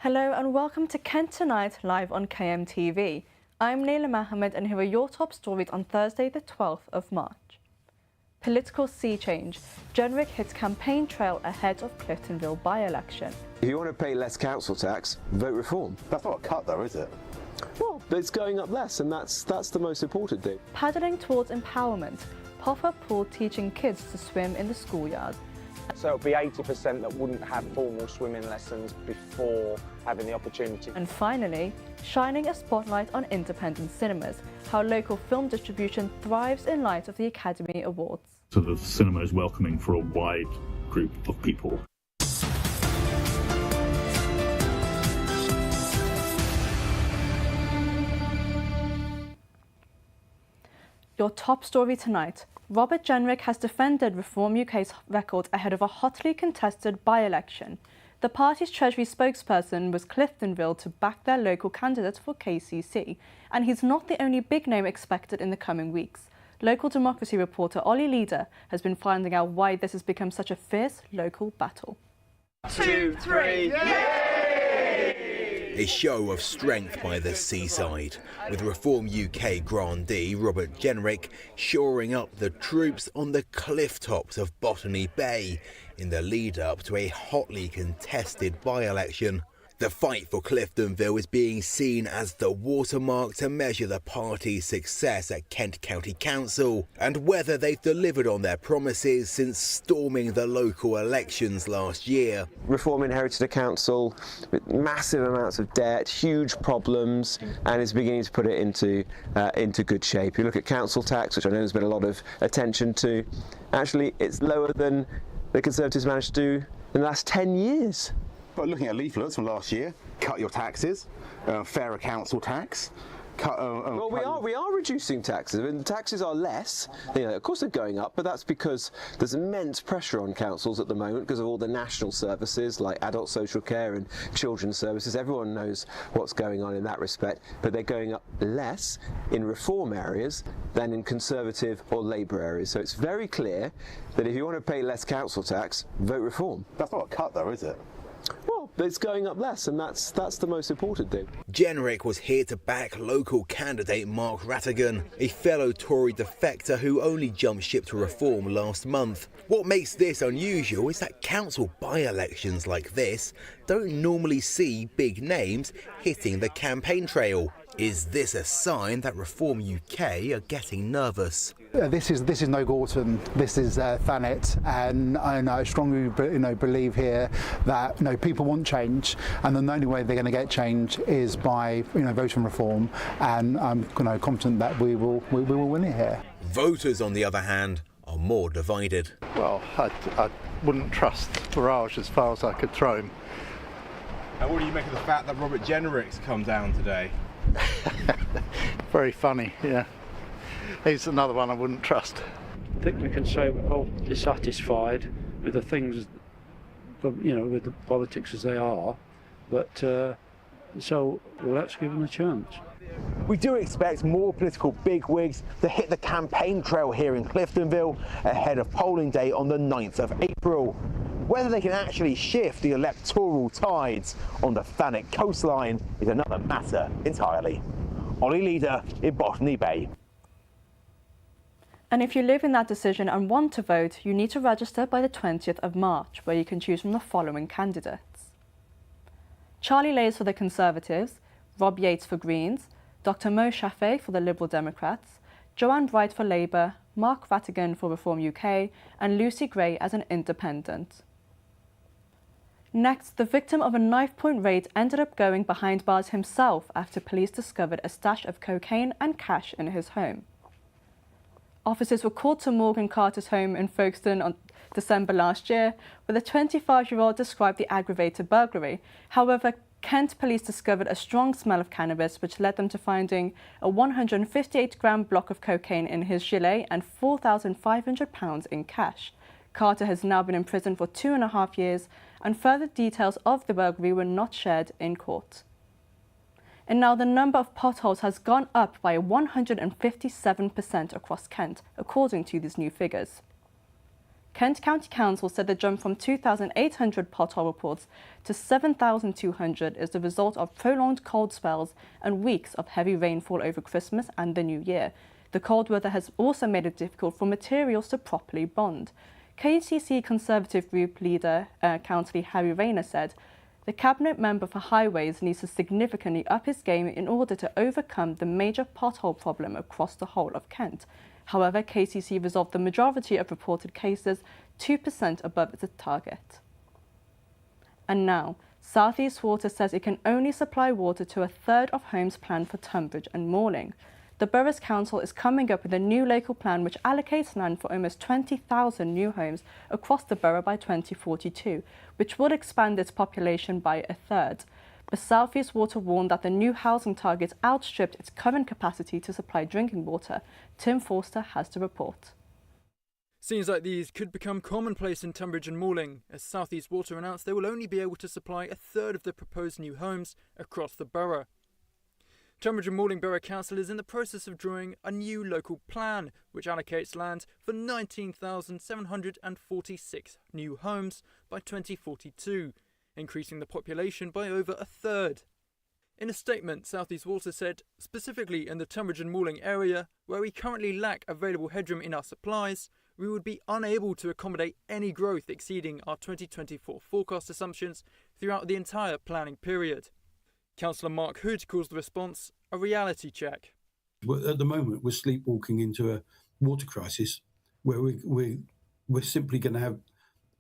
Hello and welcome to Kent Tonight, live on KMTV. I'm Naila Mohammed and here are your top stories on Thursday the 12th of March. Political sea change. Jenrick hits campaign trail ahead of Cliftonville by-election. If you want to pay less council tax, vote reform. That's not a cut though, is it? Well, it's going up less and that's the most important thing. Paddling towards empowerment. Pop-up pool teaching kids to swim in the schoolyard. So it'll be 80% that wouldn't have formal swimming lessons before having the opportunity. And finally, shining a spotlight on independent cinemas, how local film distribution thrives in light of the Academy Awards. So the cinema is welcoming for a wide group of people. Your top story tonight. Robert Jenrick has defended Reform UK's record ahead of a hotly contested by-election. The party's Treasury spokesperson was Cliftonville to back their local candidate for KCC, and he's not the only big name expected in the coming weeks. Local democracy reporter Ollie Leader has been finding out why this has become such a fierce local battle. 2, 3, yay! A show of strength by the seaside, with Reform UK grandee Robert Jenrick shoring up the troops on the cliff tops of Botany Bay in the lead up to a hotly contested by-election. The fight for Cliftonville is being seen as the watermark to measure the party's success at Kent County Council and whether they've delivered on their promises since storming the local elections last year. Reform inherited a council with massive amounts of debt, huge problems, and is beginning to put it into good shape. You look at council tax, which I know there's been a lot of attention to. Actually, it's lower than the Conservatives managed to do in the last 10 years. But looking at leaflets from last year, cut your taxes, fairer council tax. Well, we are reducing taxes. I mean, the taxes are less. Of course they're going up, but that's because there's immense pressure on councils at the moment because of all the national services like adult social care and children's services. Everyone knows what's going on in that respect, but they're going up less in reform areas than in Conservative or Labour areas. So it's very clear that if you want to pay less council tax, vote reform. That's not a cut though, is it? Well, it's going up less, and that's the most important thing. Jenrick was here to back local candidate Mark Rattigan, a fellow Tory defector who only jumped ship to Reform last month. What makes this unusual is that council by-elections like this don't normally see big names hitting the campaign trail. Is this a sign that Reform UK are getting nervous? This is No Gorton, this is Thanet, and I strongly believe here that people want change, and the only way they're going to get change is by voting reform, and I'm confident that we will win it here. Voters, on the other hand, are more divided. Well, I wouldn't trust Farage as far as I could throw him. And what do you make of the fact that Robert Jenrick's come down today? Very funny, yeah. He's another one I wouldn't trust. I think we can say we're all dissatisfied with the things, with the politics as they are, but so let's give them a chance. We do expect more political bigwigs to hit the campaign trail here in Cliftonville ahead of polling day on the 9th of April. Whether they can actually shift the electoral tides on the Thanet coastline is another matter entirely. Ollie Leader in Botany Bay. And if you live in that decision and want to vote, you need to register by the 20th of March, where you can choose from the following candidates: Charlie Lays for the Conservatives, Rob Yates for Greens, Dr Mo Shafee for the Liberal Democrats, Joanne Bright for Labour, Mark Rattigan for Reform UK, and Lucy Gray as an independent. Next, the victim of a knife-point raid ended up going behind bars himself after police discovered a stash of cocaine and cash in his home. Officers were called to Morgan Carter's home in Folkestone on December last year, where the 25-year-old described the aggravated burglary. However, Kent police discovered a strong smell of cannabis, which led them to finding a 158-gram block of cocaine in his gilet and £4,500 in cash. Carter has now been in prison for 2.5 years, and further details of the burglary were not shared in court. And now the number of potholes has gone up by 157% across Kent, according to these new figures. Kent County Council said the jump from 2,800 pothole reports to 7,200 is the result of prolonged cold spells and weeks of heavy rainfall over Christmas and the New Year. The cold weather has also made it difficult for materials to properly bond. KCC Conservative Group leader, Councillor Harry Rayner, said the Cabinet member for Highways needs to significantly up his game in order to overcome the major pothole problem across the whole of Kent. However, KCC resolved the majority of reported cases 2% above its target. And now, South East Water says it can only supply water to a third of homes planned for Tunbridge and Morling. The Borough's Council is coming up with a new local plan which allocates land for almost 20,000 new homes across the borough by 2042, which would expand its population by a third. But South East Water warned that the new housing target outstripped its current capacity to supply drinking water. Tim Forster has the report. Scenes like these could become commonplace in Tunbridge and Morling, as South East Water announced they will only be able to supply a third of the proposed new homes across the borough. Tunbridge and Morling Borough Council is in the process of drawing a new local plan, which allocates land for 19,746 new homes by 2042, increasing the population by over a third. In a statement, South East Water said, specifically in the Tunbridge and Morling area, where we currently lack available headroom in our supplies, we would be unable to accommodate any growth exceeding our 2024 forecast assumptions throughout the entire planning period. Councillor Mark Hood calls the response a reality check. At the moment, we're sleepwalking into a water crisis where we're simply going to have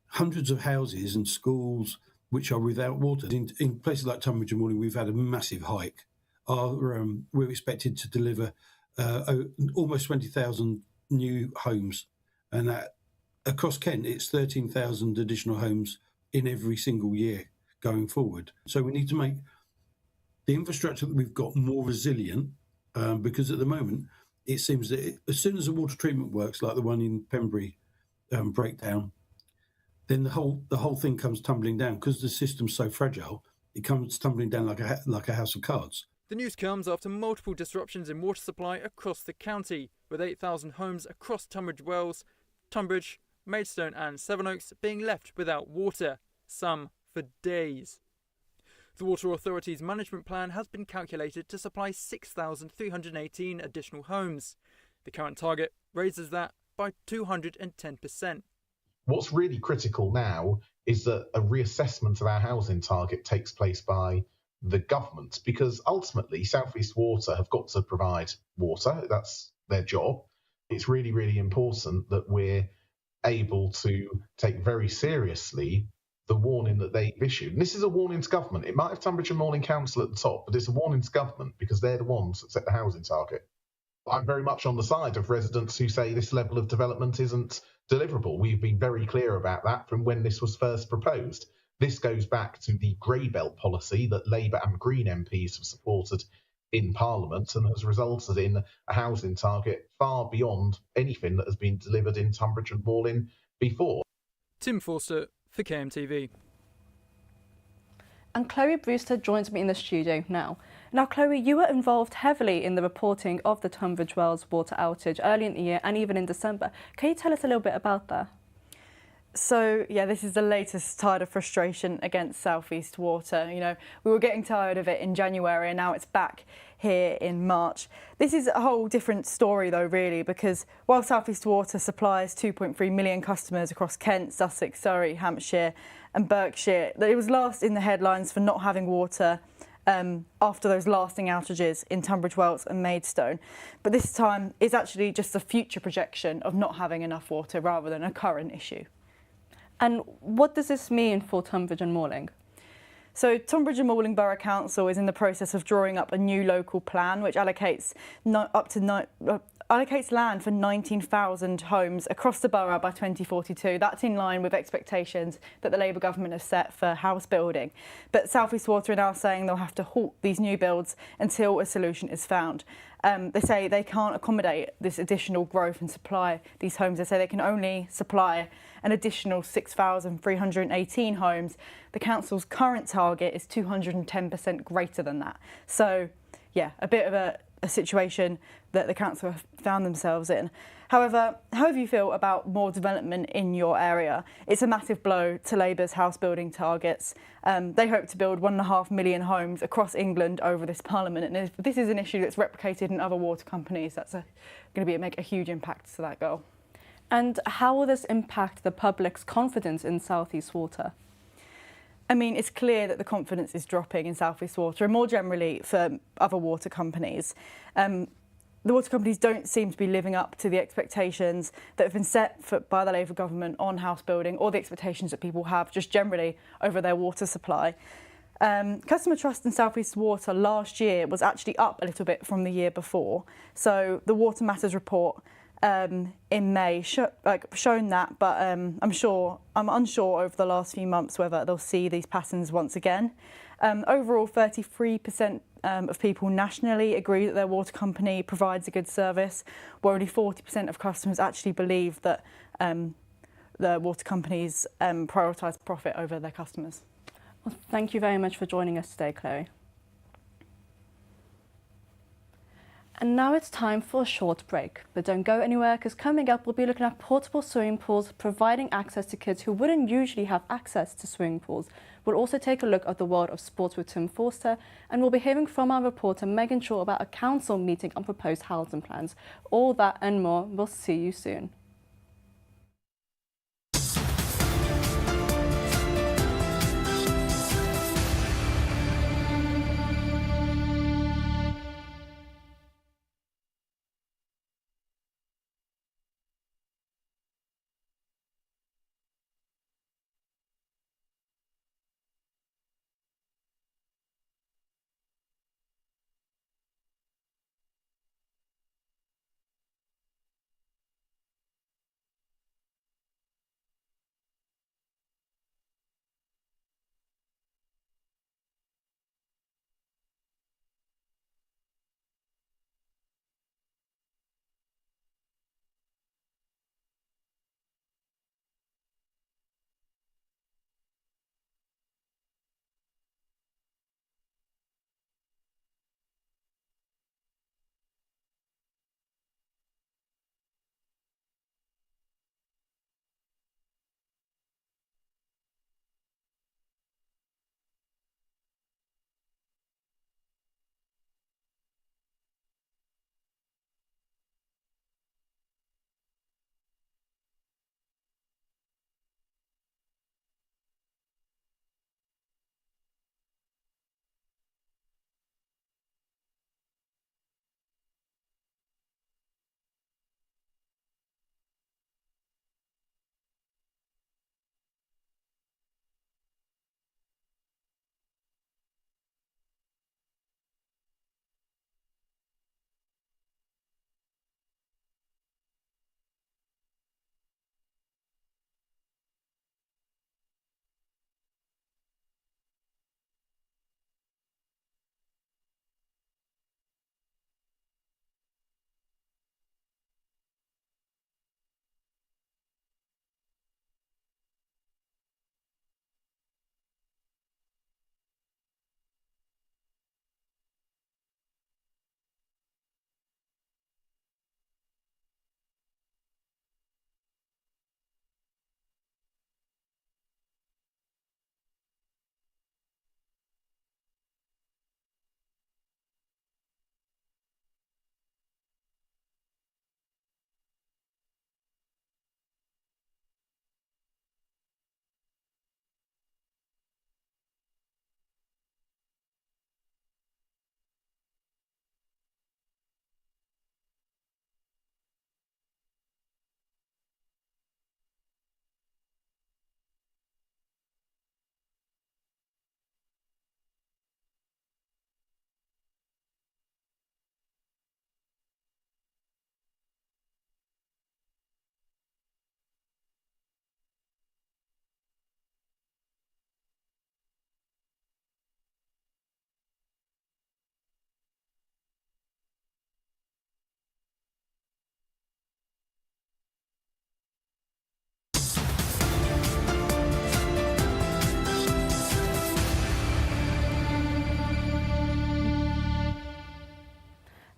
hundreds of houses and schools which are without water. In places like Tunbridge and Morling, we've had a massive hike. We're expected to deliver almost 20,000 new homes, and across Kent, it's 13,000 additional homes in every single year going forward. So we need to make the infrastructure that we've got more resilient, because at the moment, it seems that as soon as a water treatment works, like the one in Pembury breakdown, then the whole thing comes tumbling down because the system's so fragile. It comes tumbling down like a house of cards. The news comes after multiple disruptions in water supply across the county, with 8,000 homes across Tunbridge Wells, Tunbridge, Maidstone and Sevenoaks being left without water, some for days. The Water Authority's management plan has been calculated to supply 6,318 additional homes. The current target raises that by 210%. What's really critical now is that a reassessment of our housing target takes place by the government, because ultimately South East Water have got to provide water. That's their job. It's really, really important that we're able to take very seriously the warning that they've issued. And this is a warning to government. It might have Tunbridge and Morling Council at the top, but it's a warning to government because they're the ones that set the housing target. I'm very much on the side of residents who say this level of development isn't deliverable. We've been very clear about that from when this was first proposed. This goes back to the grey belt policy that Labour and Green MPs have supported in Parliament and has resulted in a housing target far beyond anything that has been delivered in Tunbridge and Morling before. Tim Forster for KMTV. And Chloe Brewster joins me in the studio now. Now, Chloe, you were involved heavily in the reporting of the Tunbridge Wells water outage early in the year and even in December. Can you tell us a little bit about that? So, yeah, this is the latest tide of frustration against South East Water. You know, we were getting tired of it in January and now it's back here in March. This is a whole different story, though, really, because while South East Water supplies 2.3 million customers across Kent, Sussex, Surrey, Hampshire and Berkshire, it was last in the headlines for not having water after those lasting outages in Tunbridge Wells and Maidstone. But this time, it's actually just a future projection of not having enough water rather than a current issue. And what does this mean for Tunbridge and Morling? So Tunbridge and Morling Borough Council is in the process of drawing up a new local plan which allocates land for 19,000 homes across the borough by 2042. That's in line with expectations that the Labour government have set for house building. But South East Water are now saying they'll have to halt these new builds until a solution is found. They say they can't accommodate this additional growth and supply these homes. They say they can only supply an additional 6,318 homes. The council's current target is 210% greater than that. So, yeah, a bit of a a situation that the council have found themselves in. However, however you feel about more development in your area, it's a massive blow to Labour's house building targets. They hope to build 1.5 million homes across England over this Parliament, and if this is an issue that's replicated in other water companies, that's going to make a huge impact to that goal. And how will this impact the public's confidence in South East Water? I mean, it's clear that the confidence is dropping in South East Water and more generally for other water companies. The water companies don't seem to be living up to the expectations that have been set by the Labour government on house building, or the expectations that people have just generally over their water supply. Customer trust in South East Water last year was actually up a little bit from the year before. So the Water Matters report in May shown that, but I'm unsure over the last few months whether they'll see these patterns once again. Overall, 33% of people nationally agree that their water company provides a good service, where only 40% of customers actually believe that the water companies prioritise profit over their customers. Well, thank you very much for joining us today, Chloe. And now it's time for a short break. But don't go anywhere, because coming up we'll be looking at portable swimming pools, providing access to kids who wouldn't usually have access to swimming pools. We'll also take a look at the world of sports with Tim Forster, and we'll be hearing from our reporter Megan Shaw about a council meeting on proposed housing plans. All that and more. We'll see you soon.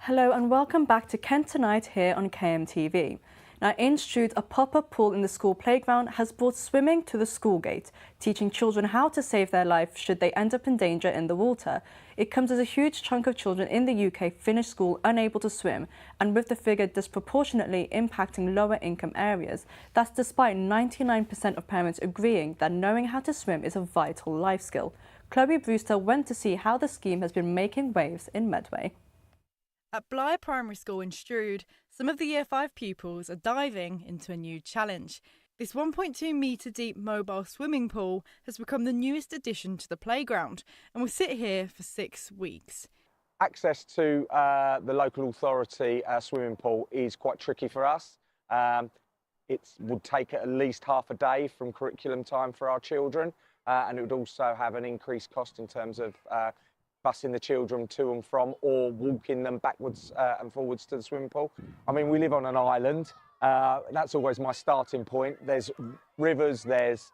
Hello and welcome back to Kent Tonight here on KMTV. Now in Stroud, a pop-up pool in the school playground has brought swimming to the school gate, teaching children how to save their life should they end up in danger in the water. It comes as a huge chunk of children in the UK finish school unable to swim, and with the figure disproportionately impacting lower income areas. That's despite 99% of parents agreeing that knowing how to swim is a vital life skill. Chloe Brewster went to see how the scheme has been making waves in Medway. At Blyre Primary School in Stroud, some of the Year 5 pupils are diving into a new challenge. This 1.2 metre deep mobile swimming pool has become the newest addition to the playground and will sit here for 6 weeks. Access to the local authority swimming pool is quite tricky for us. It would take at least half a day from curriculum time for our children, and it would also have an increased cost in terms of busing the children to and from or walking them backwards and forwards to the swimming pool. I mean, we live on an island. That's always my starting point. There's rivers, there's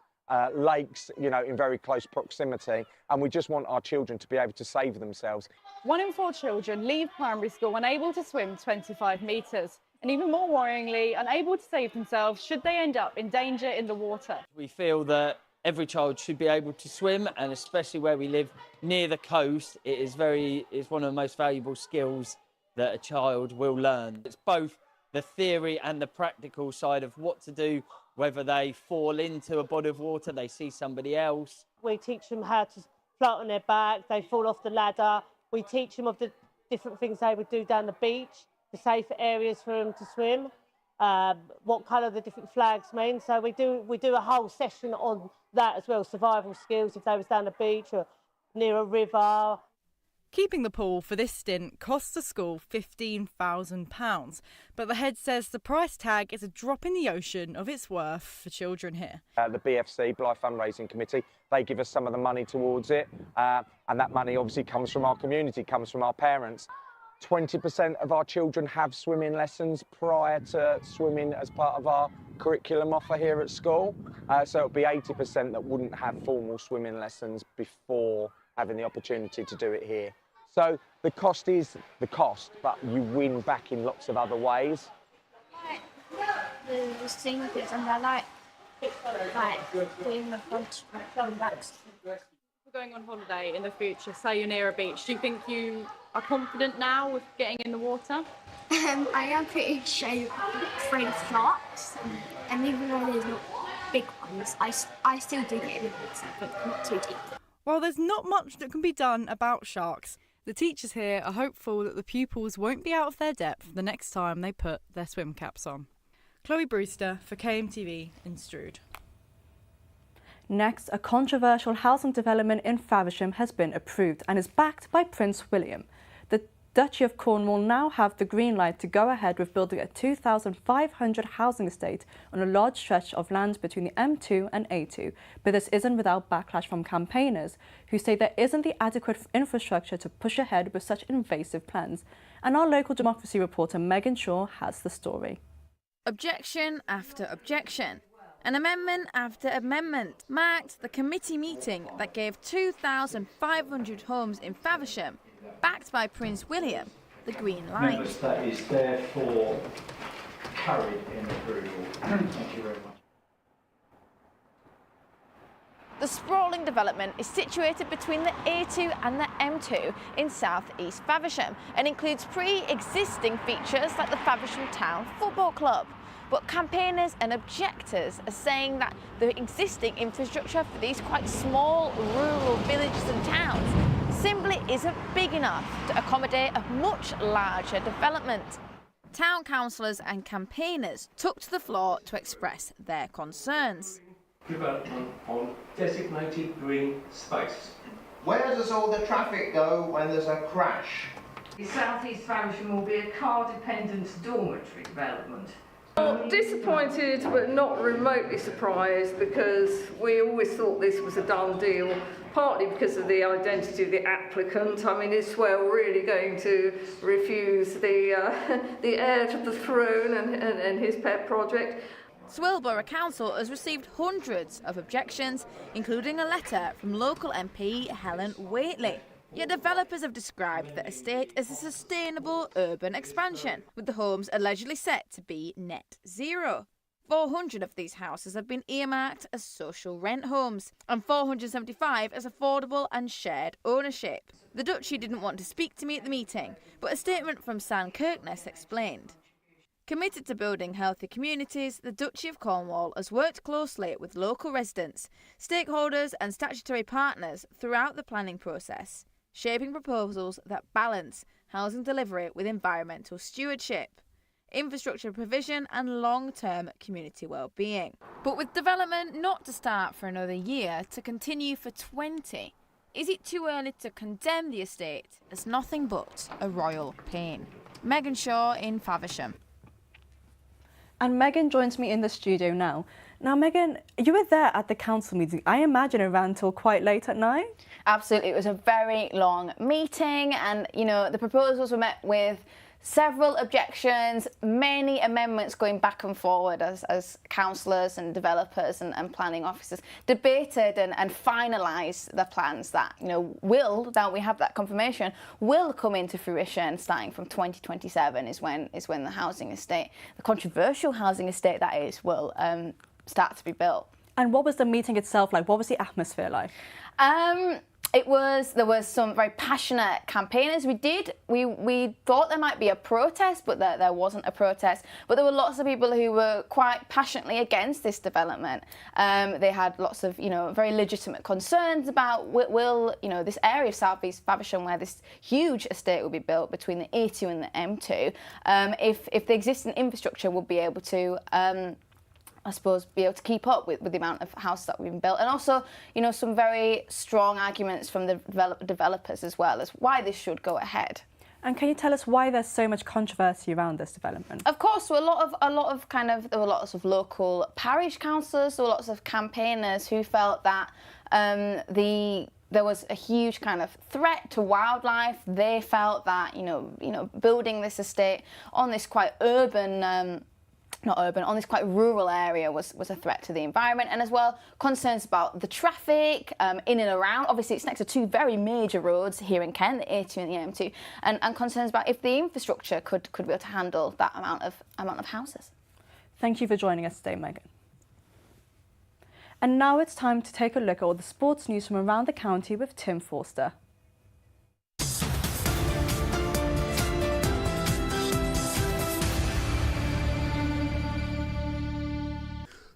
lakes, you know, in very close proximity, and we just want our children to be able to save themselves. 1 in 4 children leave primary school unable to swim 25 metres, and even more worryingly, unable to save themselves should they end up in danger in the water. We feel that every child should be able to swim, and especially where we live near the coast, it's one of the most valuable skills that a child will learn. It's both the theory and the practical side of what to do, whether they fall into a body of water, they see somebody else. We teach them how to float on their back, they fall off the ladder. We teach them of the different things they would do down the beach, the safer areas for them to swim, what colour the different flags mean. So we do a whole session on that as well, survival skills if they was down the beach or near a river. Keeping the pool for this stint costs the school £15,000, but the head says the price tag is a drop in the ocean of its worth for children here. The BFC, Blyre Fundraising Committee, they give us some of the money towards it, and that money obviously comes from our community, comes from our parents. 20% of our children have swimming lessons prior to swimming as part of our curriculum offer here at school. So it'll be 80% that wouldn't have formal swimming lessons before having the opportunity to do it here. So the cost is the cost, but you win back in lots of other ways. The sinkers, and they're like in the front going back. We're going on holiday in the future, say you're near a beach. Do you think you are confident now with getting in the water? I am pretty sure afraid of sharks, and even though there's not big ones, I still do get in the water, but not too deep. While there's not much that can be done about sharks, the teachers here are hopeful that the pupils won't be out of their depth the next time they put their swim caps on. Chloe Brewster for KMTV in Stroud. Next, a controversial housing development in Faversham has been approved and is backed by Prince William. The Duchy of Cornwall now have the green light to go ahead with building a 2,500 housing estate on a large stretch of land between the M2 and A2. But this isn't without backlash from campaigners who say there isn't the adequate infrastructure to push ahead with such invasive plans. And our local democracy reporter Megan Shaw has the story. Objection after objection. An amendment after amendment marked the committee meeting that gave 2,500 homes in Faversham, backed by Prince William, the green light. Members, that is therefore carried in approval. Thank you very much. The sprawling development is situated between the A2 and the M2 in South East Faversham and includes pre-existing features like the Faversham Town Football Club. But campaigners and objectors are saying that the existing infrastructure for these quite small rural villages and towns simply isn't big enough to accommodate a much larger development. Town councillors and campaigners took to the floor to express their concerns. Development on designated green space. Where does all the traffic go when there's a crash? South East Faversham will be a car-dependent dormitory development. Disappointed but not remotely surprised, because we always thought this was a done deal, partly because of the identity of the applicant. I mean, is Swell really going to refuse the heir to the throne and his pet project? Swell Borough Council has received hundreds of objections, including a letter from local MP Helen Whately. Yet developers have described the estate as a sustainable urban expansion, with the homes allegedly set to be net zero. 400 of these houses have been earmarked as social rent homes, and 475 as affordable and shared ownership. The Duchy didn't want to speak to me at the meeting, but a statement from Sam Kirkness explained. Committed to building healthy communities, the Duchy of Cornwall has worked closely with local residents, stakeholders and statutory partners throughout the planning process, shaping proposals that balance housing delivery with environmental stewardship, infrastructure provision and long-term community well-being. But with development not to start for another year, to continue for 20, is it too early to condemn the estate as nothing but a royal pain? Megan Shaw in Faversham. And Megan joins me in the studio now. Now, Megan, you were there at the council meeting. I imagine it ran until quite late at night? Absolutely. It was a very long meeting and, the proposals were met with several objections, many amendments going back and forward as councillors and developers and planning officers debated and finalised the plans that, now we have that confirmation, will come into fruition starting from 2027 is when the housing estate, the controversial housing estate that is, will start to be built. And what was the meeting itself like? What was the atmosphere like? There was some very passionate campaigners. We thought there might be a protest, but there wasn't a protest. But there were lots of people who were quite passionately against this development. They had lots of, very legitimate concerns about will this area of South East Faversham where this huge estate will be built between the A2 and the M2, if the existing infrastructure will be able to I suppose, be able to keep up with the amount of houses that we've been built. And also, some very strong arguments from the developers as well as why this should go ahead. And can you tell us why there's so much controversy around this development? Of course, there were lots of local parish councillors, there were lots of campaigners who felt that there was a huge kind of threat to wildlife. They felt that, building this estate on this quite on this quite rural area was a threat to the environment, and as well concerns about the traffic in and around. Obviously, it's next to two very major roads here in Kent, the A2 and the M2, and concerns about if the infrastructure could be able to handle that amount of houses. Thank you for joining us today, Megan. And now it's time to take a look at all the sports news from around the county with Tim Forster.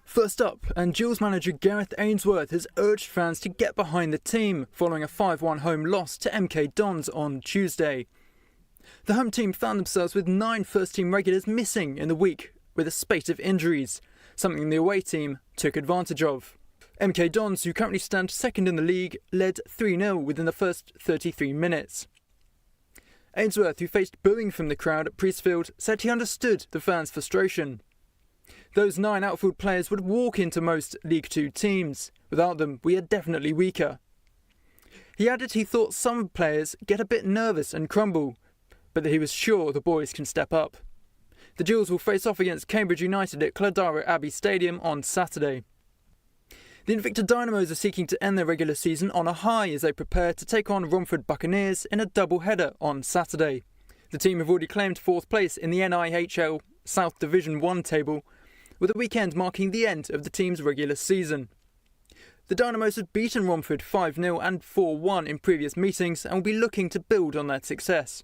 First up, and Gills manager Gareth Ainsworth has urged fans to get behind the team following a 5-1 home loss to MK Dons on Tuesday. The home team found themselves with 9 first-team regulars missing in the week with a spate of injuries, something the away team took advantage of. MK Dons, who currently stand second in the league, led 3-0 within the first 33 minutes. Ainsworth, who faced booing from the crowd at Priestfield, said he understood the fans' frustration. Those 9 outfield players would walk into most League Two teams. Without them, we are definitely weaker. He added he thought some players get a bit nervous and crumble, but that he was sure the boys can step up. The Gills will face off against Cambridge United at Cladara Abbey Stadium on Saturday. The Invicta Dynamos are seeking to end their regular season on a high as they prepare to take on Romford Buccaneers in a double-header on Saturday. The team have already claimed 4th place in the NIHL South Division 1 table, with the weekend marking the end of the team's regular season. The Dynamos had beaten Romford 5-0 and 4-1 in previous meetings and will be looking to build on that success.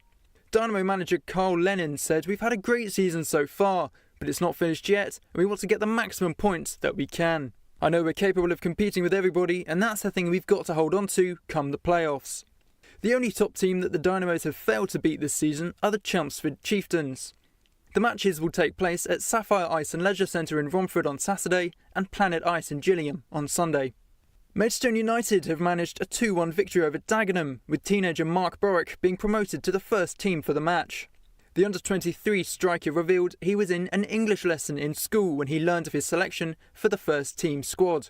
Dynamo manager Carl Lennon said, "We've had a great season so far, but it's not finished yet and we want to get the maximum points that we can. I know we're capable of competing with everybody and that's the thing we've got to hold on to come the playoffs." The only top team that the Dynamos have failed to beat this season are the Chelmsford Chieftains. The matches will take place at Sapphire Ice and Leisure Centre in Romford on Saturday and Planet Ice in Gillingham on Sunday. Maidstone United have managed a 2-1 victory over Dagenham, with teenager Mark Borwick being promoted to the first team for the match. The under-23 striker revealed he was in an English lesson in school when he learned of his selection for the first team squad.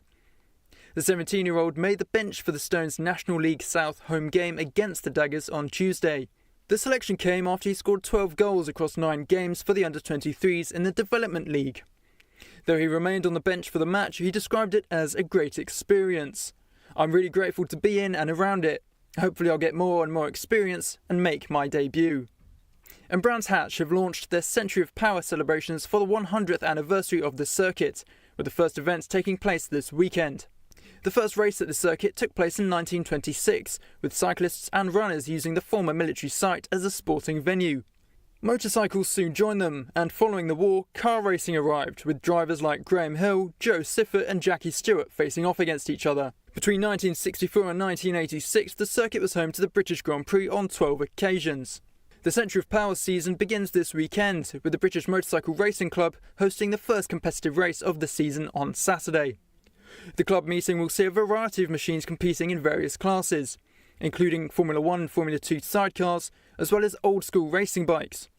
The 17-year-old made the bench for the Stones National League South home game against the Daggers on Tuesday. The selection came after he scored 12 goals across 9 games for the under-23s in the Development League. Though he remained on the bench for the match, he described it as a great experience. "I'm really grateful to be in and around it. Hopefully I'll get more and more experience and make my debut. And Brands Hatch have launched their Century of Power celebrations for the 100th anniversary of the circuit, with the first events taking place this weekend. The first race at the circuit took place in 1926, with cyclists and runners using the former military site as a sporting venue. Motorcycles soon joined them, and following the war, car racing arrived, with drivers like Graham Hill, Joe Siffert and Jackie Stewart facing off against each other. Between 1964 and 1986, the circuit was home to the British Grand Prix on 12 occasions. The Century of Power season begins this weekend, with the British Motorcycle Racing Club hosting the first competitive race of the season on Saturday. The club meeting will see a variety of machines competing in various classes, including Formula 1 and Formula 2 sidecars, as well as old-school racing bikes.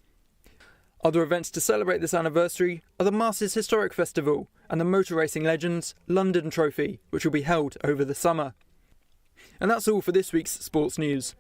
Other events to celebrate this anniversary are the Masters Historic Festival and the Motor Racing Legends London Trophy, which will be held over the summer. And that's all for this week's sports news.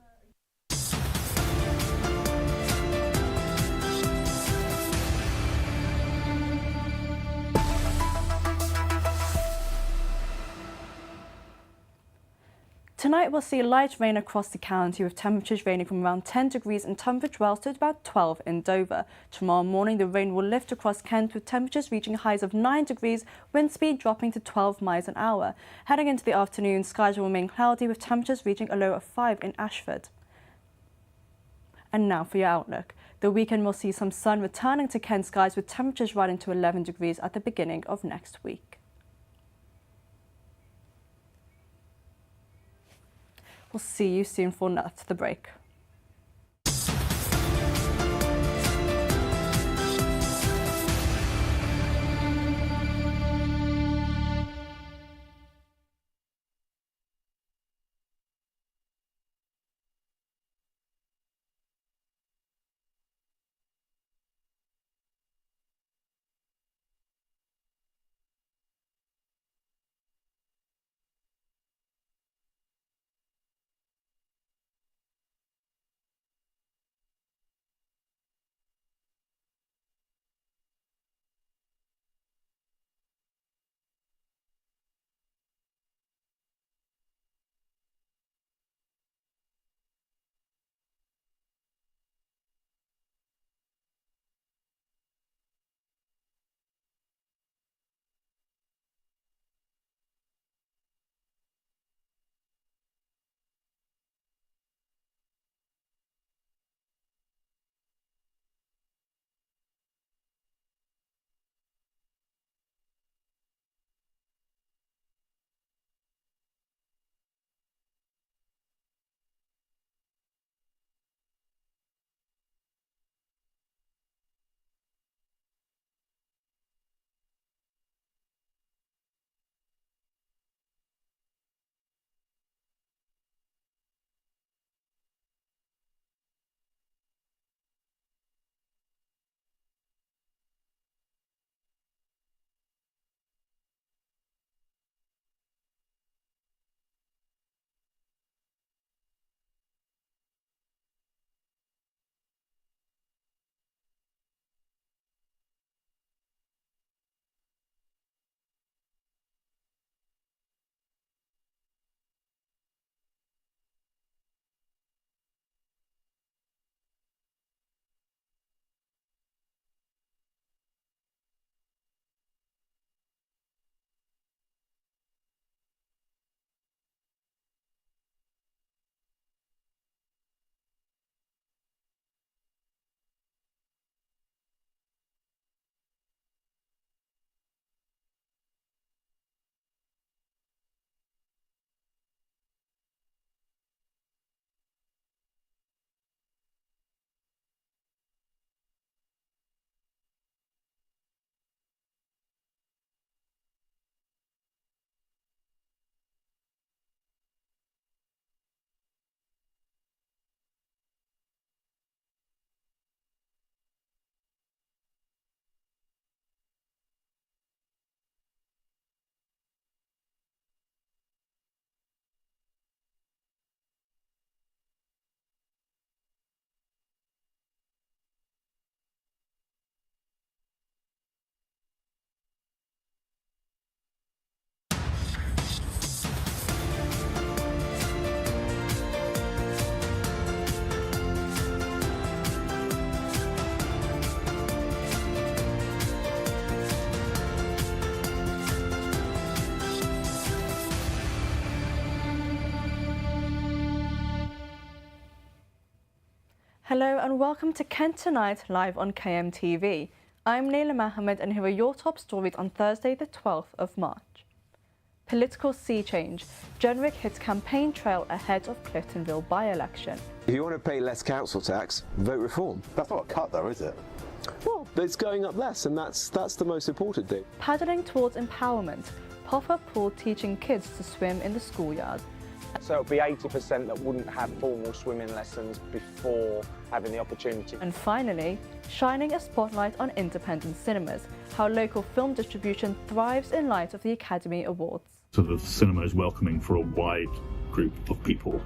Tonight we'll see light rain across the county, with temperatures ranging from around 10 degrees in Tunbridge Wells to about 12 in Dover. Tomorrow morning the rain will lift across Kent, with temperatures reaching highs of 9 degrees, wind speed dropping to 12 miles an hour. Heading into the afternoon, skies will remain cloudy, with temperatures reaching a low of 5 in Ashford. And now for your outlook. The weekend will see some sun returning to Kent skies, with temperatures rising to 11 degrees at the beginning of next week. We'll see you soon for after the break. Hello and welcome to Kent Tonight live on KMTV. I'm Naila Mohammed and here are your top stories on Thursday the 12th of March. Political sea change. Jenrick hits campaign trail ahead of Cliftonville by-election. If you want to pay less council tax, vote reform. That's not a cut though, is it? Well, it's going up less and that's the most important thing. Paddling towards empowerment. Pop-up pool teaching kids to swim in the schoolyard. So it'll be 80% that wouldn't have formal swimming lessons before having the opportunity. And finally, shining a spotlight on independent cinemas, how local film distribution thrives in light of the Academy Awards. So the cinema is welcoming for a wide group of people.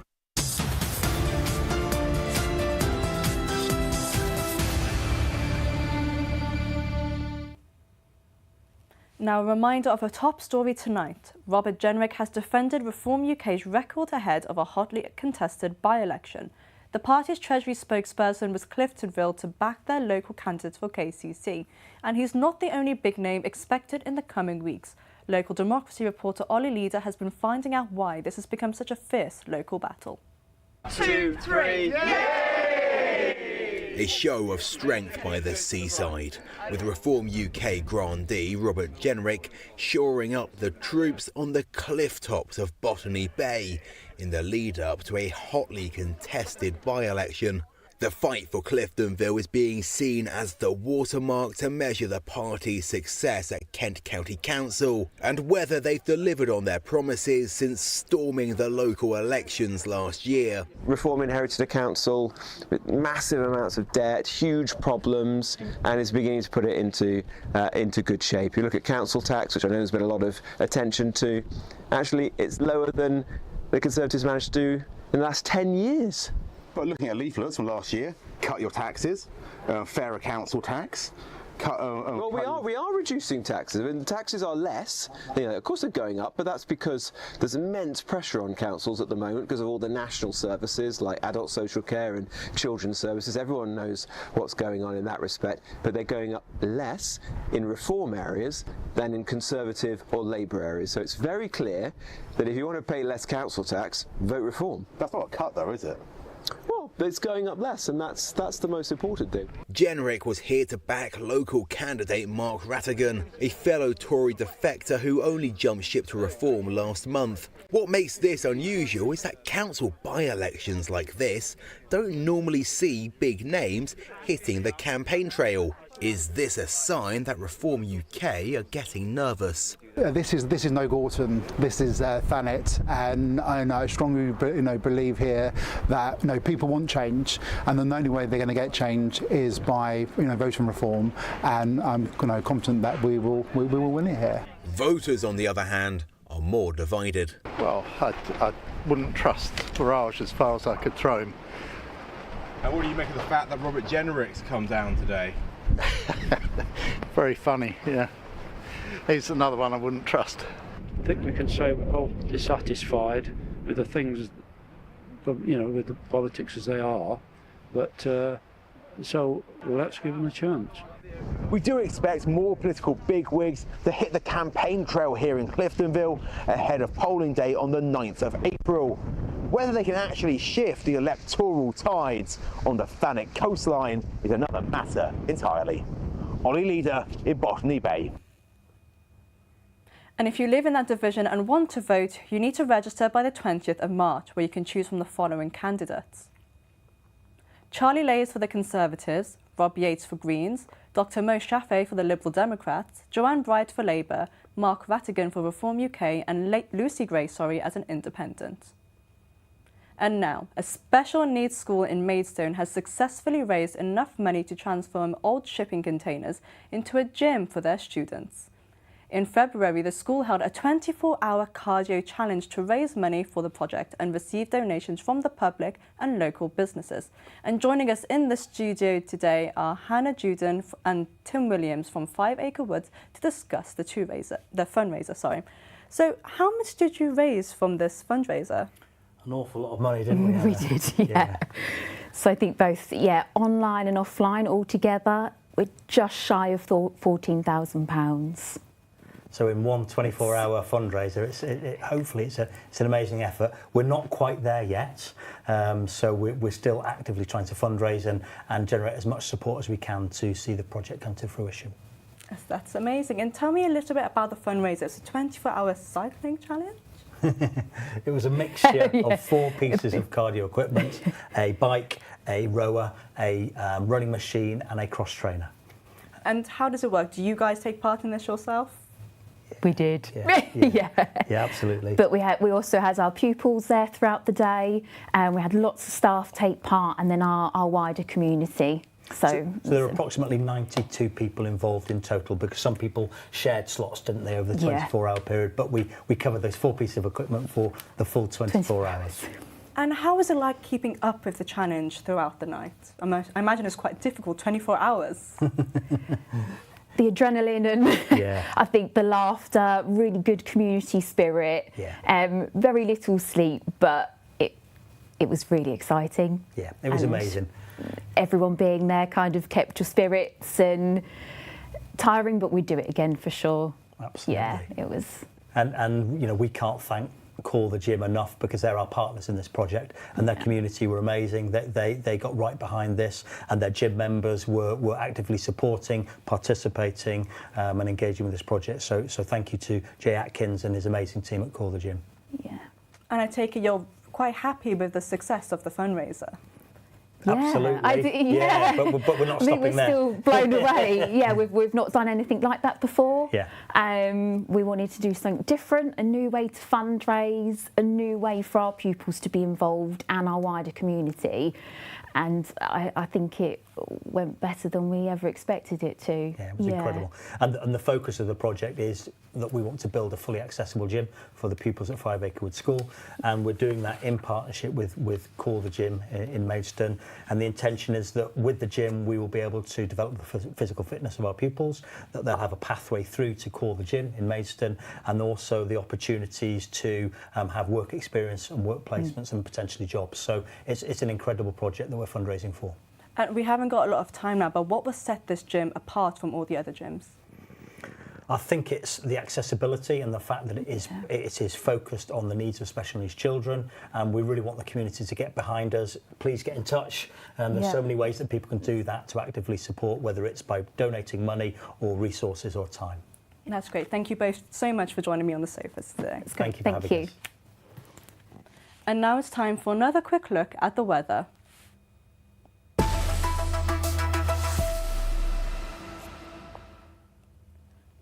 Now, a reminder of a top story tonight. Robert Jenrick has defended Reform UK's record ahead of a hotly contested by-election. The party's Treasury spokesperson was Cliftonville to back their local candidates for KCC. And he's not the only big name expected in the coming weeks. Local democracy reporter Ollie Leader has been finding out why this has become such a fierce local battle. 2, 3, A show of strength by the seaside, with Reform UK grandee Robert Jenrick shoring up the troops on the cliff tops of Botany Bay in the lead-up to a hotly contested by-election. The fight for Cliftonville is being seen as the watermark to measure the party's success at Kent County Council and whether they've delivered on their promises since storming the local elections last year. Reform inherited a council with massive amounts of debt, huge problems, and is beginning to put it into good shape. You look at council tax, which I know there's been a lot of attention to. Actually, it's lower than the Conservatives managed to do in the last 10 years. But looking at leaflets from last year, cut your taxes, fairer council tax. Well, we are reducing taxes. I mean, the taxes are less. You know, of course, they're going up, but that's because there's immense pressure on councils at the moment because of all the national services like adult social care and children's services. Everyone knows what's going on in that respect, but they're going up less in reform areas than in Conservative or Labour areas. So it's very clear that if you want to pay less council tax, vote reform. That's not a cut, though, is it? Well, it's going up less, and that's the most important thing. Jenrick was here to back local candidate Mark Rattigan, a fellow Tory defector who only jumped ship to Reform last month. What makes this unusual is that council by-elections like this don't normally see big names hitting the campaign trail. Is this a sign that Reform UK are getting nervous? This is No Gorton, this is Thanet, and I strongly believe here that people want change, and the only way they're going to get change is by voting reform, and I'm confident that we will win it here. Voters, on the other hand, are more divided. Well, I wouldn't trust Farage as far as I could throw him. And what do you make of the fact that Robert Jenrick's come down today? Very funny, yeah. He's another one I wouldn't trust. I think we can say we're all dissatisfied with the things, with the politics as they are, but so let's give them a chance. We do expect more political bigwigs to hit the campaign trail here in Cliftonville ahead of polling day on the 9th of April. Whether they can actually shift the electoral tides on the Thanet coastline is another matter entirely. Ollie Leader in Botany Bay. And if you live in that division and want to vote, you need to register by the 20th of March, where you can choose from the following candidates: Charlie Lays for the Conservatives, Rob Yates for Greens, Dr Mo Shafe for the Liberal Democrats, Joanne Bright for Labour, Mark Rattigan for Reform UK and Lucy Gray, as an independent. And now, a special needs school in Maidstone has successfully raised enough money to transform old shipping containers into a gym for their students. In February, the school held a 24-hour cardio challenge to raise money for the project and receive donations from the public and local businesses. And joining us in the studio today are Hannah Juden and Tim Williams from 5 Acre Woods to discuss the fundraiser. So how much did you raise from this fundraiser? An awful lot of money, didn't we? We did, yeah. So I think both, online and offline altogether, we're just shy of £14,000. So in one 24-hour fundraiser, hopefully it's an amazing effort. We're not quite there yet, so we're still actively trying to fundraise and generate as much support as we can to see the project come to fruition. Yes, that's amazing. And tell me a little bit about the fundraiser. It's a 24-hour cycling challenge? It was a mixture of 4 pieces of cardio equipment, a bike, a rower, a running machine and a cross trainer. And how does it work? Do you guys take part in this yourself? We did. Yeah, absolutely. But we also had our pupils there throughout the day, and we had lots of staff take part, and then our wider community. So there were approximately 92 people involved in total, because some people shared slots, didn't they, over the 24-hour period. But we covered those 4 pieces of equipment for the full 24 hours. And how was it like keeping up with the challenge throughout the night? I imagine it's quite difficult, 24 hours. The adrenaline and I think the laughter, really good community spirit, very little sleep, but it was really exciting. Yeah, it was amazing. Everyone being there kind of kept your spirits, and tiring, but we'd do it again for sure. Absolutely. Yeah, it was. And you know, we can't thank Call the Gym enough, because they're our partners in this project, and their community were amazing. They got right behind this, and their gym members were actively supporting, participating and engaging with this project. So thank you to Jay Atkins and his amazing team at Call the Gym. Yeah. And I take it you're quite happy with the success of the fundraiser? Absolutely. But we're not stopping there. We're still blown away. Yeah, we've not done anything like that before. Yeah. We wanted to do something different, a new way to fundraise, a new way for our pupils to be involved and our wider community. And I think it went better than we ever expected it to. Yeah, it was incredible. And the focus of the project is that we want to build a fully accessible gym for the pupils at 5 Acrewood School, and we're doing that in partnership with Call the Gym in Maidstone. And the intention is that with the gym we will be able to develop the physical fitness of our pupils, that they'll have a pathway through to Call the Gym in Maidstone, and also the opportunities to have work experience and work placements and potentially jobs. So it's an incredible project that we're fundraising for. And we haven't got a lot of time now, but what will set this gym apart from all the other gyms? I think it's the accessibility and the fact that it is focused on the needs of special needs children, and we really want the community to get behind us. Please get in touch, and there's so many ways that people can do that to actively support, whether it's by donating money or resources or time. That's great. Thank you both so much for joining me on the sofas today. Thank you for having us. And now it's time for another quick look at the weather.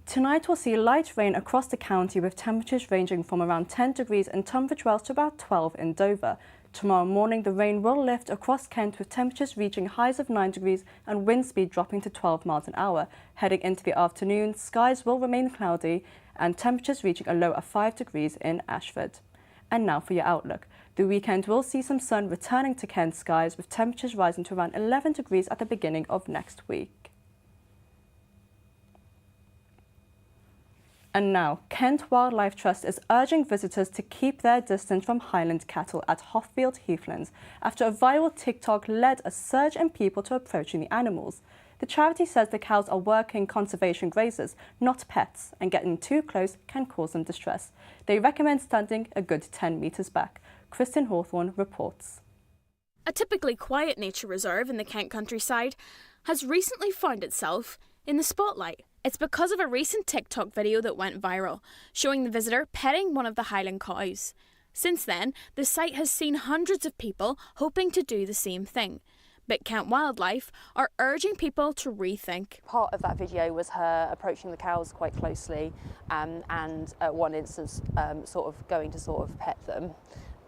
Tonight we'll see light rain across the county, with temperatures ranging from around 10 degrees in Tunbridge Wells to about 12 in Dover. Tomorrow morning the rain will lift across Kent, with temperatures reaching highs of 9 degrees and wind speed dropping to 12 miles an hour. Heading into the afternoon, skies will remain cloudy and temperatures reaching a low of 5 degrees in Ashford. And now for your outlook. The weekend will see some sun returning to Kent skies, with temperatures rising to around 11 degrees at the beginning of next week. And now, Kent Wildlife Trust is urging visitors to keep their distance from Highland cattle at Hofffield Heathlands after a viral TikTok led a surge in people to approaching the animals. The charity says the cows are working conservation grazers, not pets, and getting too close can cause them distress. They recommend standing a good 10 metres back. Kristen Hawthorne reports. A typically quiet nature reserve in the Kent countryside has recently found itself in the spotlight. It's because of a recent TikTok video that went viral, showing the visitor petting one of the Highland cows. Since then, the site has seen hundreds of people hoping to do the same thing. But Kent Wildlife are urging people to rethink. Part of that video was her approaching the cows quite closely and at one instance sort of going to sort of pet them.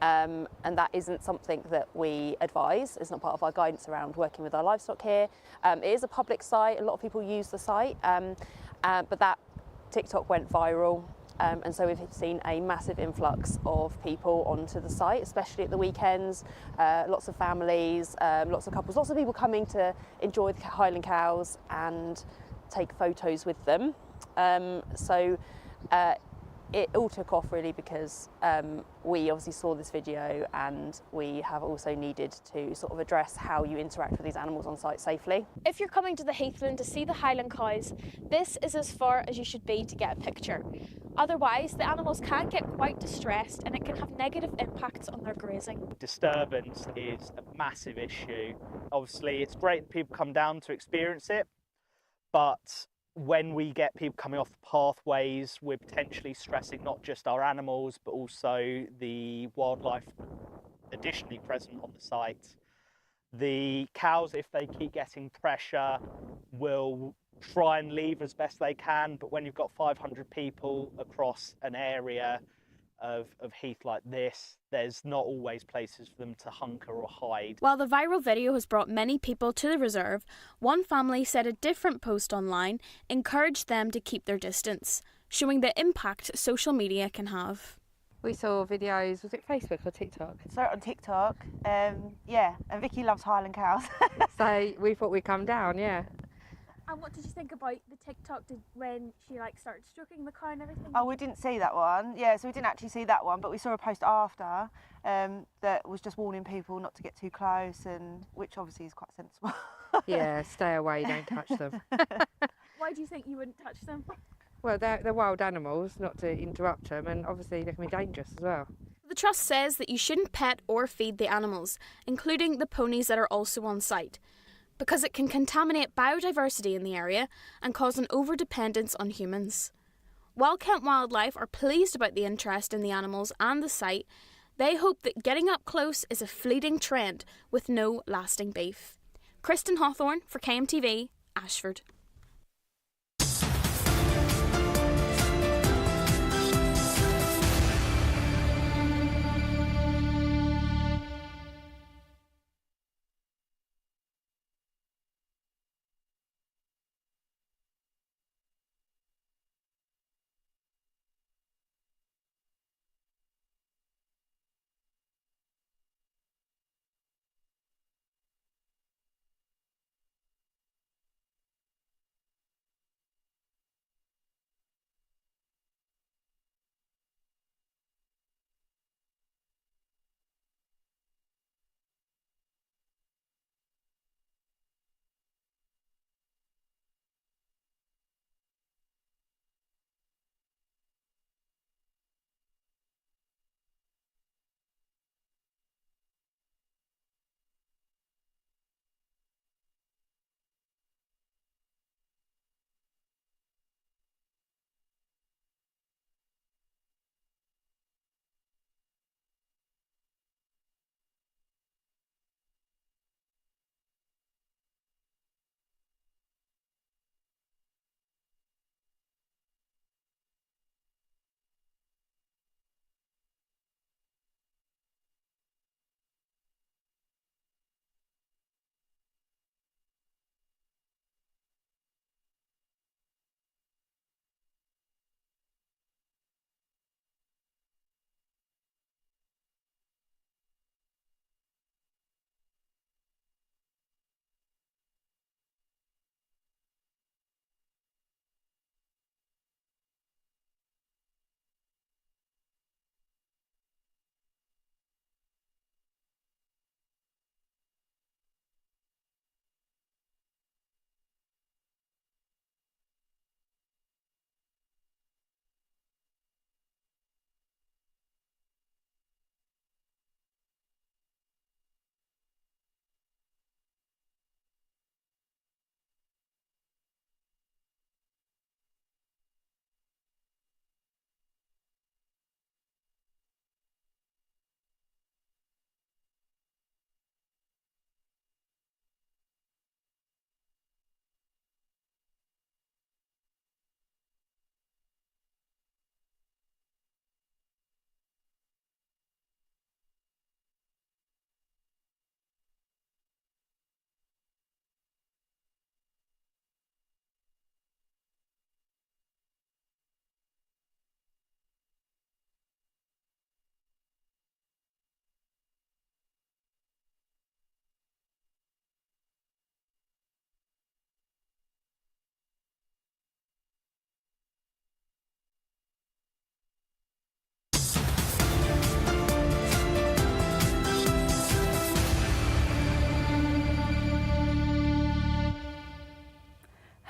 And that isn't something that we advise. It's not part of our guidance around working with our livestock here. It is a public site. A lot of people use the site, but that TikTok went viral. And so we've seen a massive influx of people onto the site, especially at the weekends. Lots of families, lots of couples, lots of people coming to enjoy the Highland cows and take photos with them. it all took off really because we obviously saw this video, and we have also needed to sort of address how you interact with these animals on site safely. If you're coming to the Heathland to see the Highland cows, this is as far as you should be to get a picture. Otherwise, the animals can get quite distressed and it can have negative impacts on their grazing. Disturbance is a massive issue. Obviously, it's great that people come down to experience it, but when we get people coming off the pathways, we're potentially stressing not just our animals, but also the wildlife additionally present on the site. The cows, if they keep getting pressure, will try and leave as best they can, but when you've got 500 people across an area of heath like this, there's not always places for them to hunker or hide. While the viral video has brought many people to the reserve, one family said a different post online encouraged them to keep their distance, showing the impact social media can have. We saw videos, was it Facebook or TikTok? Saw it on TikTok, yeah, and Vicky loves Highland cows. So we thought we'd come down, yeah. And what did you think about the TikTok when she started stroking the cow and everything? Oh, we didn't see that one. Yeah, so we didn't actually see that one, but we saw a post after that was just warning people not to get too close, and which obviously is quite sensible. Yeah, stay away, don't touch them. Why do you think you wouldn't touch them? Well, they're wild animals, not to interrupt them, and obviously they can be dangerous as well. The Trust says that you shouldn't pet or feed the animals, including the ponies that are also on site, because it can contaminate biodiversity in the area and cause an overdependence on humans. While Kent Wildlife are pleased about the interest in the animals and the site, they hope that getting up close is a fleeting trend with no lasting beef. Kristen Hawthorne for KMTV, Ashford.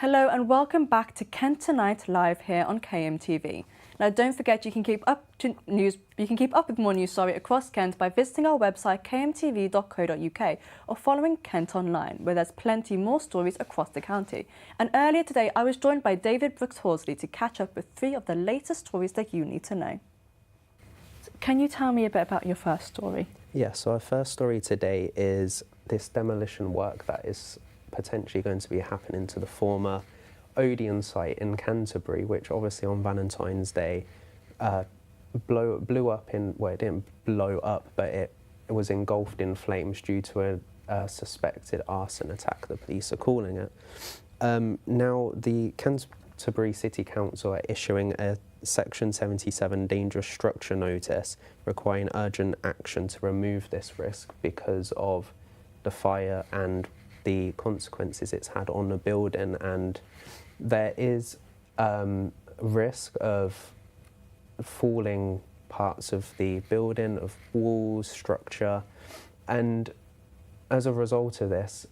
Hello and welcome back to Kent Tonight live here on KMTV. Now don't forget you can keep up with more news across Kent by visiting our website kmtv.co.uk or following Kent Online, where there's plenty more stories across the county. And earlier today I was joined by David Brooks-Horsley to catch up with 3 of the latest stories that you need to know. Can you tell me a bit about your first story? Yeah, so our first story today is this demolition work that is potentially going to be happening to the former Odeon site in Canterbury, which obviously on Valentine's Day blew up in, well, it didn't blow up, but it was engulfed in flames due to a suspected arson attack, the police are calling it. Now, the Canterbury City Council are issuing a Section 77 dangerous structure notice requiring urgent action to remove this risk because of the fire and the consequences it's had on the building, and there is risk of falling parts of the building, of walls, structure, and as a result of this,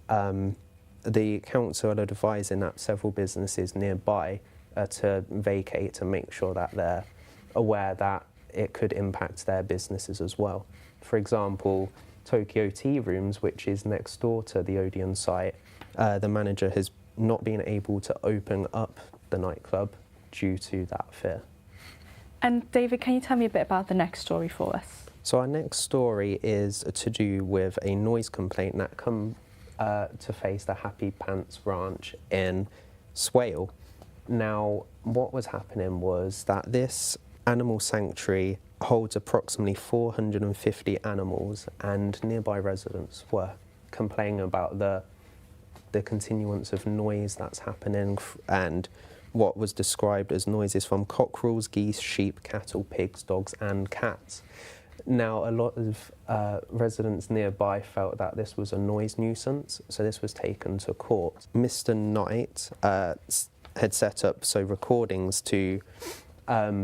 the council are advising that several businesses nearby to vacate to make sure that they're aware that it could impact their businesses as well. For example, Tokyo Tea Rooms, which is next door to the Odeon site, the manager has not been able to open up the nightclub due to that fear. And David, can you tell me a bit about the next story for us? So our next story is to do with a noise complaint that come to face the Happy Pants Ranch in Swale. Now, what was happening was that this animal sanctuary holds approximately 450 animals, and nearby residents were complaining about the continuance of noise that's happening and what was described as noises from cockerels, geese, sheep, cattle, pigs, dogs and cats. Now, a lot of residents nearby felt that this was a noise nuisance, so this was taken to court. Mr. Knight had set up recordings to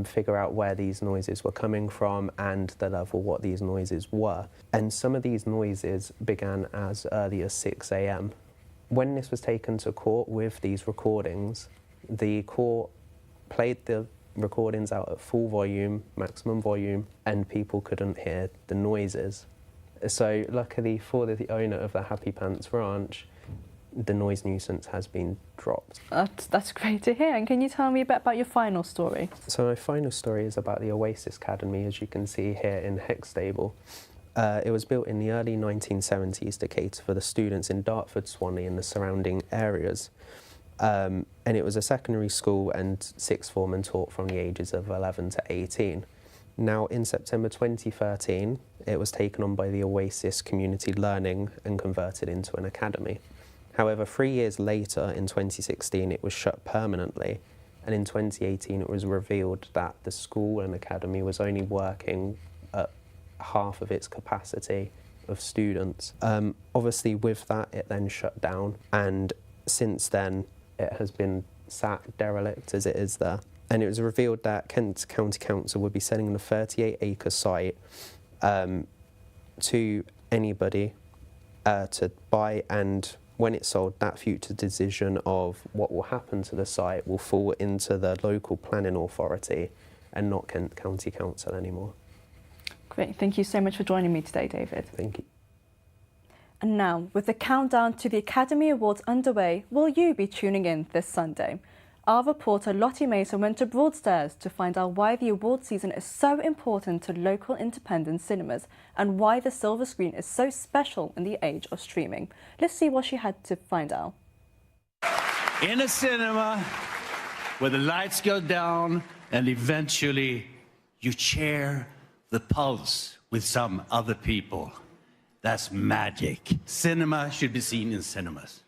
figure out where these noises were coming from and the level what these noises were. And some of these noises began as early as 6 a.m. When this was taken to court with these recordings, the court played the recordings out at full volume, maximum volume, and people couldn't hear the noises. So luckily for the owner of the Happy Pants Ranch, the noise nuisance has been dropped. That's great to hear. And can you tell me a bit about your final story? So my final story is about the Oasis Academy, as you can see here in Hexstable. It was built in the early 1970s to cater for the students in Dartford, Swanley and the surrounding areas. And it was a secondary school and sixth form and taught from the ages of 11 to 18. Now, in September 2013, it was taken on by the Oasis Community Learning and converted into an academy. However, 3 years later, in 2016, it was shut permanently, and in 2018 it was revealed that the school and academy was only working at half of its capacity of students. Obviously with that, it then shut down, and since then it has been sat derelict as it is there. And it was revealed that Kent County Council would be selling the 38-acre site to anybody to buy, and when it's sold, that future decision of what will happen to the site will fall into the local planning authority and not Kent County Council anymore. Great, thank you so much for joining me today, David. Thank you. And now, with the countdown to the Academy Awards underway, will you be tuning in this Sunday? Our reporter Lottie Mason went to Broadstairs to find out why the award season is so important to local independent cinemas and why the silver screen is so special in the age of streaming. Let's see what she had to find out. In a cinema where the lights go down and eventually you share the pulse with some other people. That's magic. Cinema should be seen in cinemas.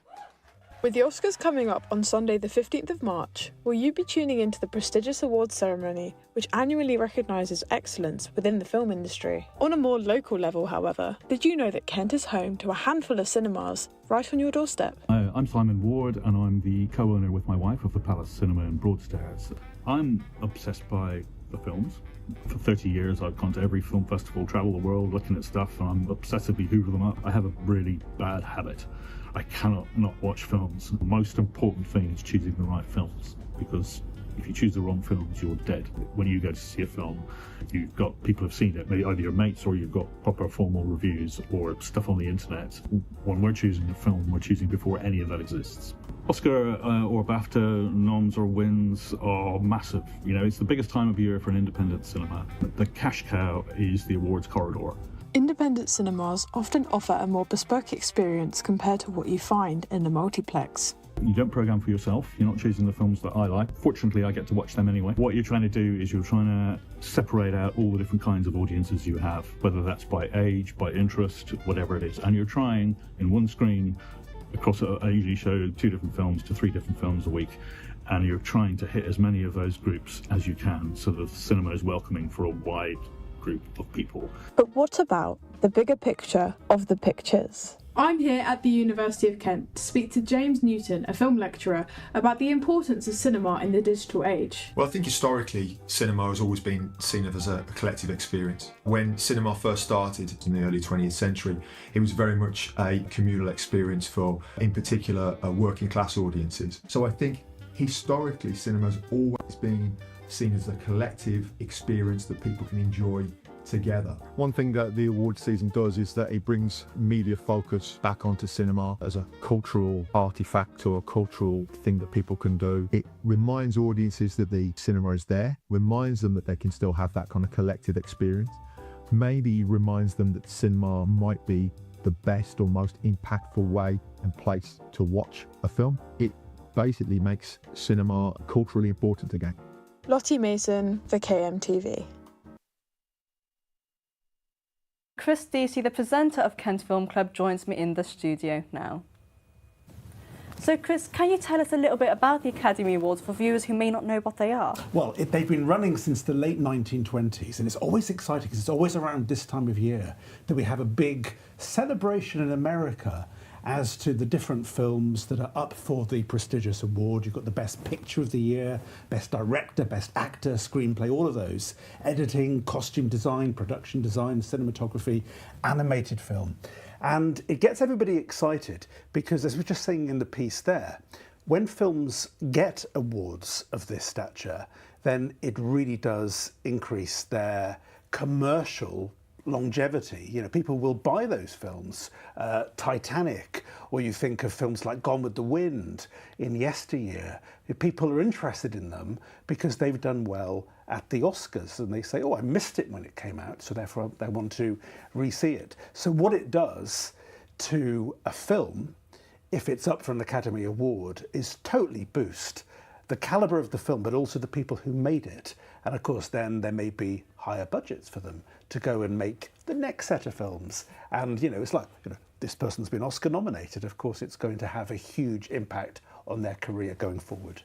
With the Oscars coming up on Sunday the 15th of March, will you be tuning into the prestigious awards ceremony, which annually recognises excellence within the film industry? On a more local level, however, did you know that Kent is home to a handful of cinemas right on your doorstep? I'm Simon Ward, and I'm the co-owner with my wife of the Palace Cinema in Broadstairs. I'm obsessed by the films. For 30 years, I've gone to every film festival, traveled the world looking at stuff, and I'm obsessively hoover them up. I have a really bad habit. I cannot not watch films. The most important thing is choosing the right films, because if you choose the wrong films, you're dead. When you go to see a film, you've got people who've seen it, maybe either your mates or you've got proper formal reviews or stuff on the internet. When we're choosing a film, we're choosing before any of that exists. Oscar or BAFTA noms or wins are massive. You know, it's the biggest time of year for an independent cinema. The cash cow is the awards corridor. Independent cinemas often offer a more bespoke experience compared to what you find in a multiplex. You don't program for yourself. You're not choosing the films that I like. Fortunately, I get to watch them anyway. What you're trying to do is you're trying to separate out all the different kinds of audiences you have, whether that's by age, by interest, whatever it is. And you're trying, in one screen, across, I usually show 2 different films to 3 different films a week, and you're trying to hit as many of those groups as you can so that the cinema is welcoming for a wide group of people. But what about the bigger picture of the pictures? I'm here at the University of Kent to speak to James Newton, a film lecturer, about the importance of cinema in the digital age. Well, I think historically, cinema has always been seen as a collective experience. When cinema first started in the early 20th century, it was very much a communal experience for, in particular, working class audiences. So I think historically, cinema has always been seen as a collective experience that people can enjoy together. One thing that the award season does is that it brings media focus back onto cinema as a cultural artifact or a cultural thing that people can do. It reminds audiences that the cinema is there, reminds them that they can still have that kind of collective experience, maybe reminds them that cinema might be the best or most impactful way and place to watch a film. It basically makes cinema culturally important again. Lottie Mason for KMTV. Chris Deasy, the presenter of Kent Film Club, joins me in the studio now. So Chris, can you tell us a little bit about the Academy Awards for viewers who may not know what they are? Well, they've been running since the late 1920s, and it's always exciting because it's always around this time of year that we have a big celebration in America as to the different films that are up for the prestigious award. You've got the Best Picture of the Year, Best Director, Best Actor, Screenplay, all of those. Editing, costume design, production design, cinematography, animated film. And it gets everybody excited because, as we were just saying in the piece there, when films get awards of this stature, then it really does increase their commercial longevity. You know, people will buy those films. Titanic, or you think of films like Gone with the Wind in yesteryear. People are interested in them because they've done well at the Oscars, and they say, oh, I missed it when it came out, so therefore they want to re-see it. So what it does to a film, if it's up for an Academy Award, is totally boost the calibre of the film, but also the people who made it. And of course, then there may be higher budgets for them to go and make the next set of films. And, you know, it's like, you know, this person's been Oscar nominated. Of course, it's going to have a huge impact on their career going forward.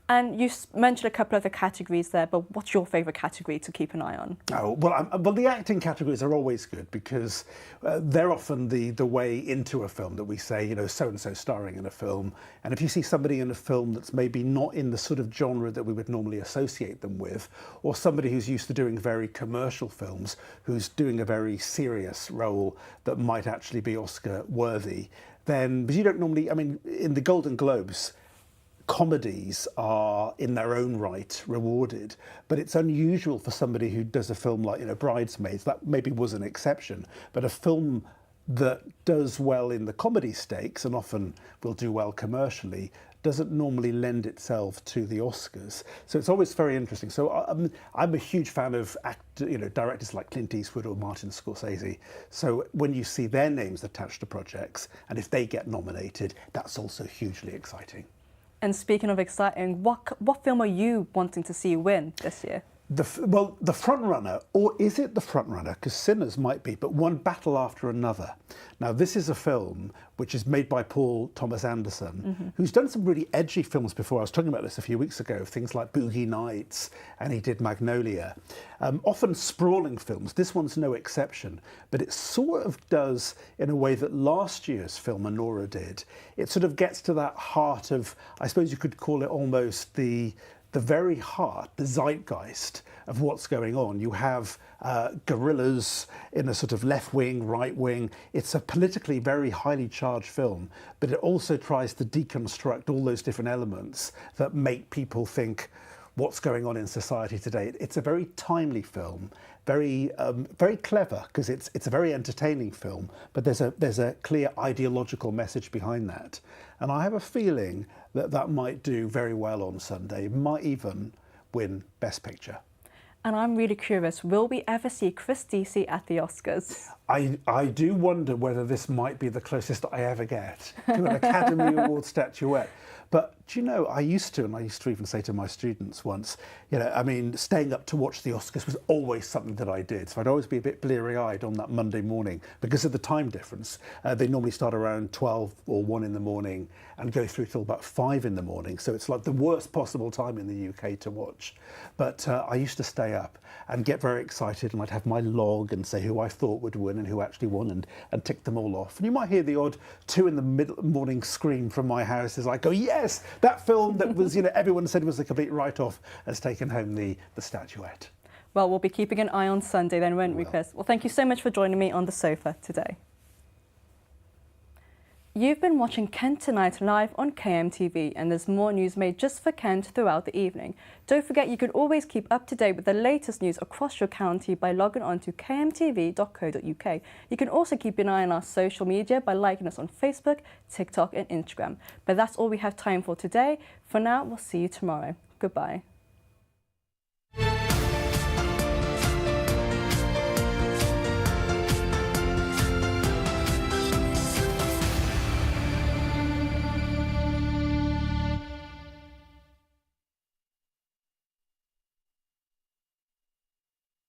And you mentioned a couple of the categories there, but what's your favourite category to keep an eye on? Oh, well, the acting categories are always good because they're often the way into a film that we say, you know, so-and-so starring in a film. And if you see somebody in a film that's maybe not in the sort of genre that we would normally associate them with, or somebody who's used to doing very commercial films, who's doing a very serious role that might actually be Oscar worthy, then, because you don't normally, I mean, in the Golden Globes, comedies are in their own right rewarded, but it's unusual for somebody who does a film like, you know, Bridesmaids. That maybe was an exception, but a film that does well in the comedy stakes and often will do well commercially doesn't normally lend itself to the Oscars. So it's always very interesting. So I'm a huge fan of directors like Clint Eastwood or Martin Scorsese. So when you see their names attached to projects, and if they get nominated, that's also hugely exciting. And speaking of exciting, what film are you wanting to see win this year? The front runner, or is it the front runner? Because Sinners might be, but One Battle After Another. Now, this is a film which is made by Paul Thomas Anderson, who's done some really edgy films before. I was talking about this a few weeks ago, things like Boogie Nights, and he did Magnolia. Often sprawling films. This one's no exception, but it sort of does in a way that last year's film, Anora, did. It sort of gets to that heart of, I suppose you could call it almost the the very heart, the zeitgeist of what's going on. You have guerrillas in a sort of left wing, right wing. It's a politically very highly charged film, but it also tries to deconstruct all those different elements that make people think what's going on in society today. It's a very timely film, very clever, because it's a very entertaining film, but there's a clear ideological message behind that. And I have a feeling that might do very well on Sunday, might even win Best Picture. And I'm really curious, will we ever see Chris Deasy at the Oscars? I do wonder whether this might be the closest I ever get to an Academy Award statuette. But do you know, I used to even say to my students once, you know, I mean, staying up to watch the Oscars was always something that I did. So I'd always be a bit bleary-eyed on that Monday morning because of the time difference. They normally start around 12 or 1 in the morning and go through till about 5 in the morning. So it's like the worst possible time in the UK to watch. But I used to stay up and get very excited, and I'd have my log and say who I thought would win and who actually won, and tick them all off. And you might hear the odd 2 in the morning scream from my house as I go, yes, that film that was, you know, everyone said was a complete write-off has taken home the statuette. Well, we'll be keeping an eye on Sunday then, won't we, Chris? Well, thank you so much for joining me on the sofa today. You've been watching Kent Tonight live on KMTV, and there's more news made just for Kent throughout the evening. Don't forget you can always keep up to date with the latest news across your county by logging on to kmtv.co.uk. You can also keep an eye on our social media by liking us on Facebook, TikTok and Instagram. But that's all we have time for today. For now, we'll see you tomorrow. Goodbye.